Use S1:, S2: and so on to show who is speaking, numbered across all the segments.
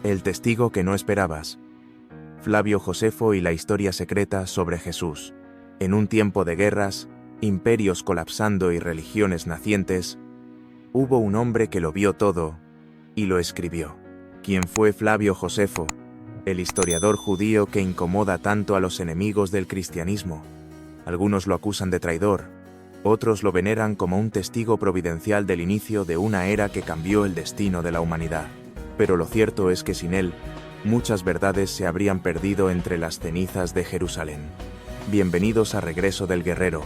S1: El testigo que no esperabas. Flavio Josefo y la historia secreta sobre Jesús. En un tiempo de guerras, imperios colapsando y religiones nacientes, hubo un hombre que lo vio todo y lo escribió. ¿Quién fue Flavio Josefo, el historiador judío que incomoda tanto a los enemigos del cristianismo? Algunos lo acusan de traidor, otros lo veneran como un testigo providencial del inicio de una era que cambió el destino de la humanidad. Pero lo cierto es que sin él, muchas verdades se habrían perdido entre las cenizas de Jerusalén. Bienvenidos a Regreso del Guerrero,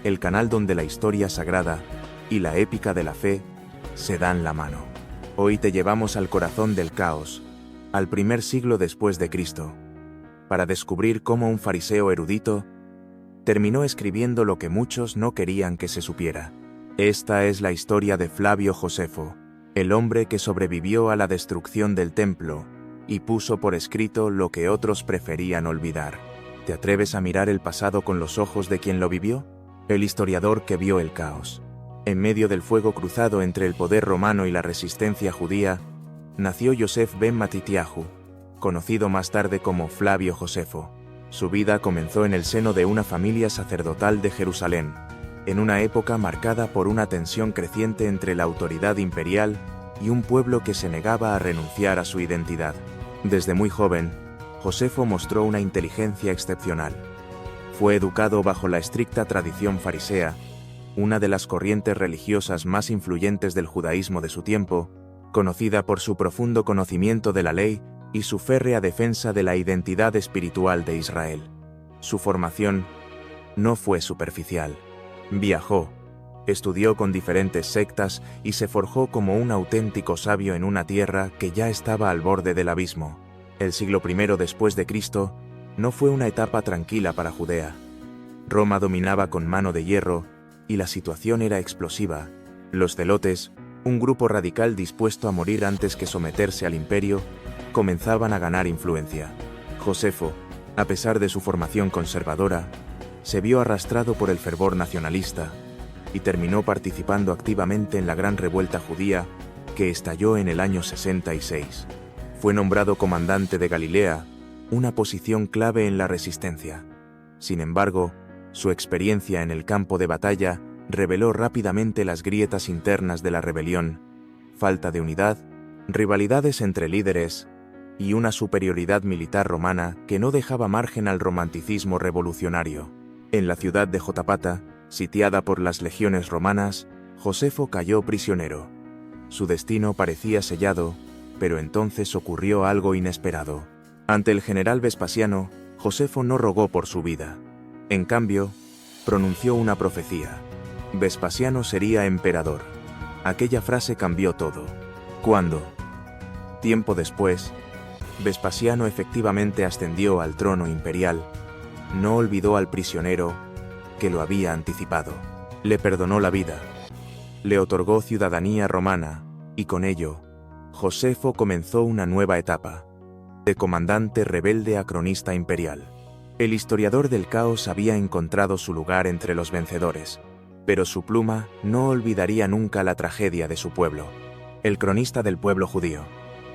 S1: el canal donde la historia sagrada y la épica de la fe se dan la mano. Hoy te llevamos al corazón del caos, al primer siglo después de Cristo, para descubrir cómo un fariseo erudito terminó escribiendo lo que muchos no querían que se supiera. Esta es la historia de Flavio Josefo, el hombre que sobrevivió a la destrucción del templo y puso por escrito lo que otros preferían olvidar. ¿Te atreves a mirar el pasado con los ojos de quien lo vivió? El historiador que vio el caos. En medio del fuego cruzado entre el poder romano y la resistencia judía, nació Yosef ben Matitiahu, conocido más tarde como Flavio Josefo. Su vida comenzó en el seno de una familia sacerdotal de Jerusalén, en una época marcada por una tensión creciente entre la autoridad imperial y un pueblo que se negaba a renunciar a su identidad. Desde muy joven, Josefo mostró una inteligencia excepcional. Fue educado bajo la estricta tradición farisea, una de las corrientes religiosas más influyentes del judaísmo de su tiempo, conocida por su profundo conocimiento de la ley y su férrea defensa de la identidad espiritual de Israel. Su formación no fue superficial. Viajó, estudió con diferentes sectas y se forjó como un auténtico sabio en una tierra que ya estaba al borde del abismo. El siglo I después de Cristo no fue una etapa tranquila para Judea. Roma dominaba con mano de hierro y la situación era explosiva. Los zelotes, un grupo radical dispuesto a morir antes que someterse al imperio, comenzaban a ganar influencia. Josefo, a pesar de su formación conservadora, se vio arrastrado por el fervor nacionalista y terminó participando activamente en la gran revuelta judía que estalló en el año 66. Fue nombrado comandante de Galilea, una posición clave en la resistencia. Sin embargo, su experiencia en el campo de batalla reveló rápidamente las grietas internas de la rebelión, falta de unidad, rivalidades entre líderes y una superioridad militar romana que no dejaba margen al romanticismo revolucionario. En la ciudad de Jotapata, sitiada por las legiones romanas, Josefo cayó prisionero. Su destino parecía sellado, pero entonces ocurrió algo inesperado. Ante el general Vespasiano, Josefo no rogó por su vida. En cambio, pronunció una profecía. Vespasiano sería emperador. Aquella frase cambió todo. ¿Cuándo? Tiempo después, Vespasiano efectivamente ascendió al trono imperial. No olvidó al prisionero que lo había anticipado. Le perdonó la vida. Le otorgó ciudadanía romana, y con ello, Josefo comenzó una nueva etapa. De comandante rebelde a cronista imperial. El historiador del caos había encontrado su lugar entre los vencedores, pero su pluma no olvidaría nunca la tragedia de su pueblo. El cronista del pueblo judío.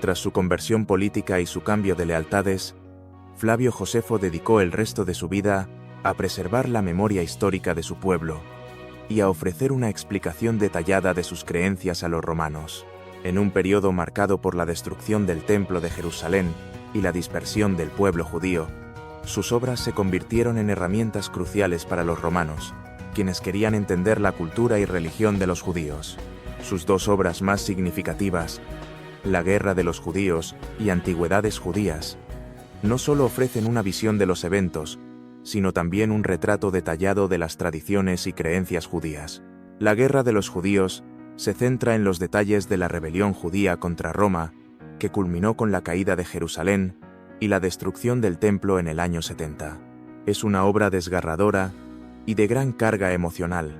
S1: Tras su conversión política y su cambio de lealtades, Flavio Josefo dedicó el resto de su vida a preservar la memoria histórica de su pueblo y a ofrecer una explicación detallada de sus creencias a los romanos. En un periodo marcado por la destrucción del Templo de Jerusalén y la dispersión del pueblo judío, sus obras se convirtieron en herramientas cruciales para los romanos, quienes querían entender la cultura y religión de los judíos. Sus dos obras más significativas, La Guerra de los Judíos y Antigüedades Judías, no solo ofrecen una visión de los eventos, sino también un retrato detallado de las tradiciones y creencias judías. La Guerra de los Judíos se centra en los detalles de la rebelión judía contra Roma, que culminó con la caída de Jerusalén y la destrucción del templo en el año 70. Es una obra desgarradora y de gran carga emocional,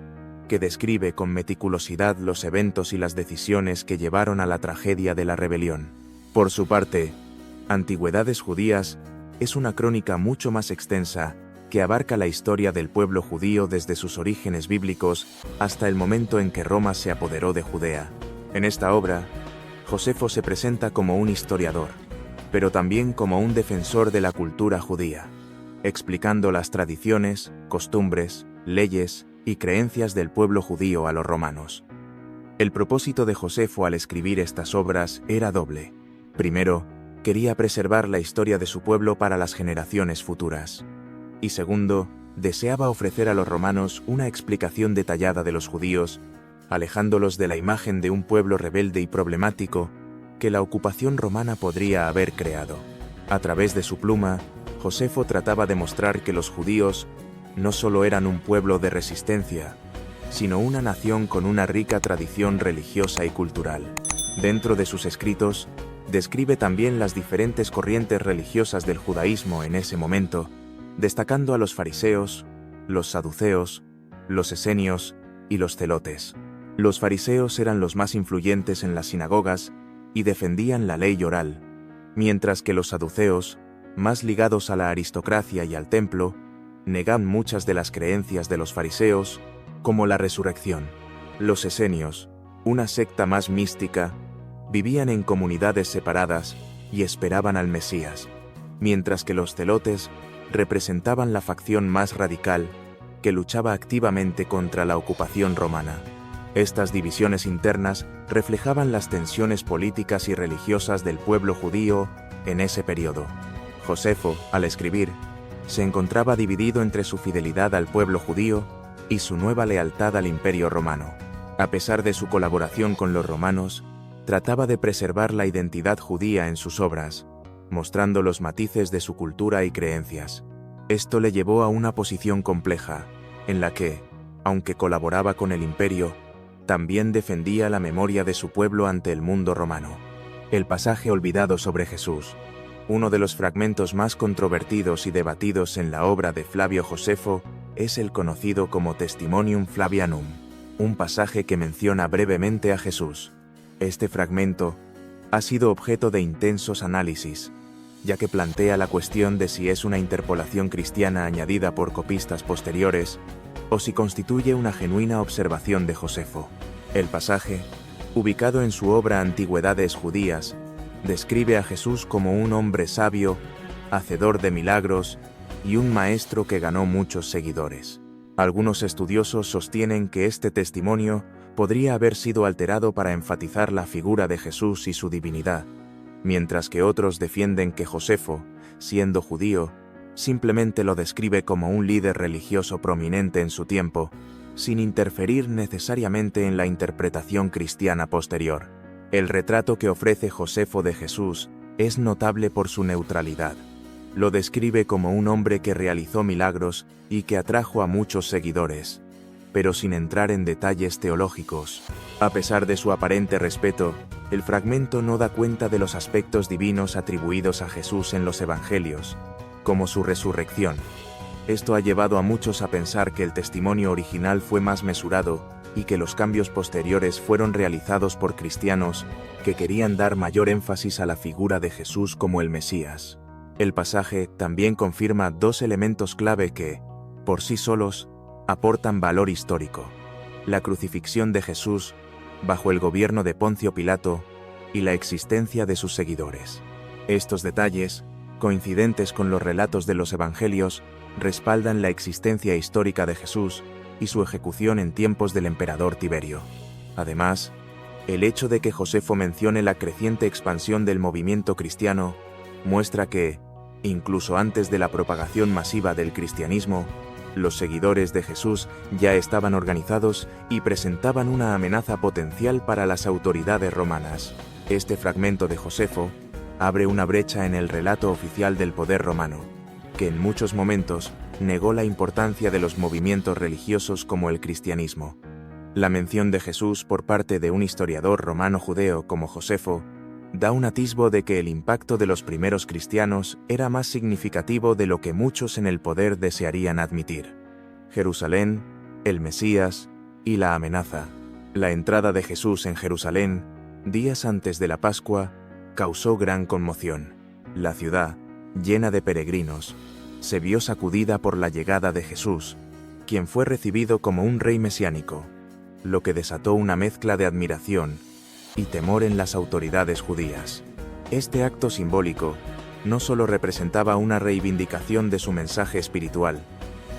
S1: que describe con meticulosidad los eventos y las decisiones que llevaron a la tragedia de la rebelión. Por su parte, Antigüedades Judías es una crónica mucho más extensa que abarca la historia del pueblo judío desde sus orígenes bíblicos hasta el momento en que Roma se apoderó de Judea. En esta obra, Josefo se presenta como un historiador, pero también como un defensor de la cultura judía, explicando las tradiciones, costumbres, leyes y creencias del pueblo judío a los romanos. El propósito de Josefo al escribir estas obras era doble. Primero, quería preservar la historia de su pueblo para las generaciones futuras. Y segundo, deseaba ofrecer a los romanos una explicación detallada de los judíos, alejándolos de la imagen de un pueblo rebelde y problemático que la ocupación romana podría haber creado. A través de su pluma, Josefo trataba de mostrar que los judíos no solo eran un pueblo de resistencia, sino una nación con una rica tradición religiosa y cultural. Dentro de sus escritos, describe también las diferentes corrientes religiosas del judaísmo en ese momento, destacando a los fariseos, los saduceos, los esenios y los celotes. Los fariseos eran los más influyentes en las sinagogas y defendían la ley oral, mientras que los saduceos, más ligados a la aristocracia y al templo, negaban muchas de las creencias de los fariseos, como la resurrección. Los esenios, una secta más mística, vivían en comunidades separadas y esperaban al Mesías, mientras que los celotes representaban la facción más radical que luchaba activamente contra la ocupación romana. Estas divisiones internas reflejaban las tensiones políticas y religiosas del pueblo judío en ese periodo. Josefo, al escribir, se encontraba dividido entre su fidelidad al pueblo judío y su nueva lealtad al Imperio Romano. A pesar de su colaboración con los romanos, trataba de preservar la identidad judía en sus obras, mostrando los matices de su cultura y creencias. Esto le llevó a una posición compleja, en la que, aunque colaboraba con el imperio, también defendía la memoria de su pueblo ante el mundo romano. El pasaje olvidado sobre Jesús, uno de los fragmentos más controvertidos y debatidos en la obra de Flavio Josefo, es el conocido como Testimonium Flavianum, un pasaje que menciona brevemente a Jesús. Este fragmento ha sido objeto de intensos análisis, ya que plantea la cuestión de si es una interpolación cristiana añadida por copistas posteriores o si constituye una genuina observación de Josefo. El pasaje, ubicado en su obra Antigüedades Judías, describe a Jesús como un hombre sabio, hacedor de milagros y un maestro que ganó muchos seguidores. Algunos estudiosos sostienen que este testimonio podría haber sido alterado para enfatizar la figura de Jesús y su divinidad, mientras que otros defienden que Josefo, siendo judío, simplemente lo describe como un líder religioso prominente en su tiempo, sin interferir necesariamente en la interpretación cristiana posterior. El retrato que ofrece Josefo de Jesús es notable por su neutralidad. Lo describe como un hombre que realizó milagros y que atrajo a muchos seguidores, pero sin entrar en detalles teológicos. A pesar de su aparente respeto, el fragmento no da cuenta de los aspectos divinos atribuidos a Jesús en los evangelios, como su resurrección. Esto ha llevado a muchos a pensar que el testimonio original fue más mesurado y que los cambios posteriores fueron realizados por cristianos que querían dar mayor énfasis a la figura de Jesús como el Mesías. El pasaje también confirma dos elementos clave que, por sí solos, aportan valor histórico: la crucifixión de Jesús bajo el gobierno de Poncio Pilato y la existencia de sus seguidores. Estos detalles, coincidentes con los relatos de los evangelios, respaldan la existencia histórica de Jesús y su ejecución en tiempos del emperador Tiberio. Además, el hecho de que Josefo mencione la creciente expansión del movimiento cristiano muestra que, incluso antes de la propagación masiva del cristianismo, los seguidores de Jesús ya estaban organizados y presentaban una amenaza potencial para las autoridades romanas. Este fragmento de Josefo abre una brecha en el relato oficial del poder romano, que en muchos momentos negó la importancia de los movimientos religiosos como el cristianismo. La mención de Jesús por parte de un historiador romano-judeo como Josefo da un atisbo de que el impacto de los primeros cristianos era más significativo de lo que muchos en el poder desearían admitir. Jerusalén, el Mesías y la amenaza. La entrada de Jesús en Jerusalén, días antes de la Pascua, causó gran conmoción. La ciudad, llena de peregrinos, se vio sacudida por la llegada de Jesús, quien fue recibido como un rey mesiánico, lo que desató una mezcla de admiración y temor en las autoridades judías. Este acto simbólico no solo representaba una reivindicación de su mensaje espiritual,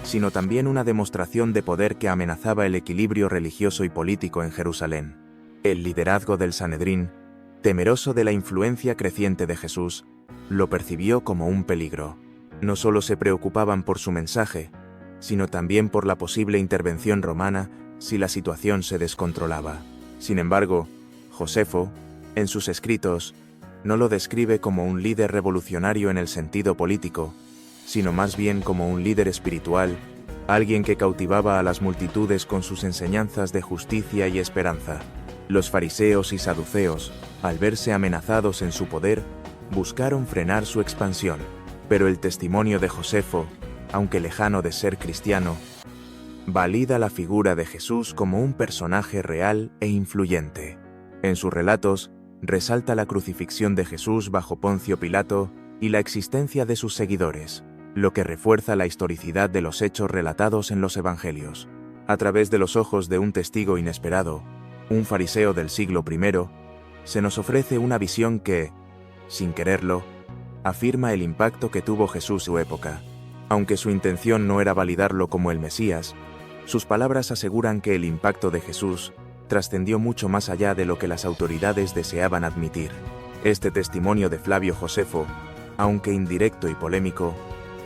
S1: sino también una demostración de poder que amenazaba el equilibrio religioso y político en Jerusalén. El liderazgo del Sanedrín, temeroso de la influencia creciente de Jesús, lo percibió como un peligro. No solo se preocupaban por su mensaje, sino también por la posible intervención romana si la situación se descontrolaba. Sin embargo, Josefo, en sus escritos, no lo describe como un líder revolucionario en el sentido político, sino más bien como un líder espiritual, alguien que cautivaba a las multitudes con sus enseñanzas de justicia y esperanza. Los fariseos y saduceos, al verse amenazados en su poder, buscaron frenar su expansión, pero el testimonio de Josefo, aunque lejano de ser cristiano, valida la figura de Jesús como un personaje real e influyente. En sus relatos, resalta la crucifixión de Jesús bajo Poncio Pilato y la existencia de sus seguidores, lo que refuerza la historicidad de los hechos relatados en los Evangelios. A través de los ojos de un testigo inesperado, un fariseo del siglo I, se nos ofrece una visión que, sin quererlo, afirma el impacto que tuvo Jesús en su época. Aunque su intención no era validarlo como el Mesías, sus palabras aseguran que el impacto de Jesús trascendió mucho más allá de lo que las autoridades deseaban admitir. Este testimonio de Flavio Josefo, aunque indirecto y polémico,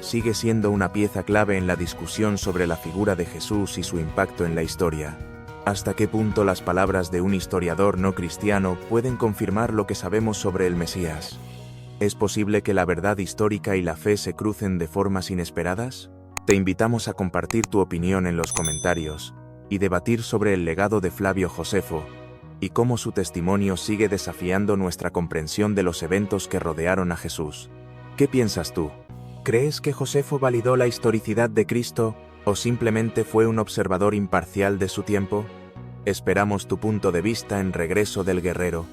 S1: sigue siendo una pieza clave en la discusión sobre la figura de Jesús y su impacto en la historia. ¿Hasta qué punto las palabras de un historiador no cristiano pueden confirmar lo que sabemos sobre el Mesías? ¿Es posible que la verdad histórica y la fe se crucen de formas inesperadas? Te invitamos a compartir tu opinión en los comentarios y debatir sobre el legado de Flavio Josefo y cómo su testimonio sigue desafiando nuestra comprensión de los eventos que rodearon a Jesús. ¿Qué piensas tú? ¿Crees que Josefo validó la historicidad de Cristo o simplemente fue un observador imparcial de su tiempo? Esperamos tu punto de vista en Regreso del Guerrero.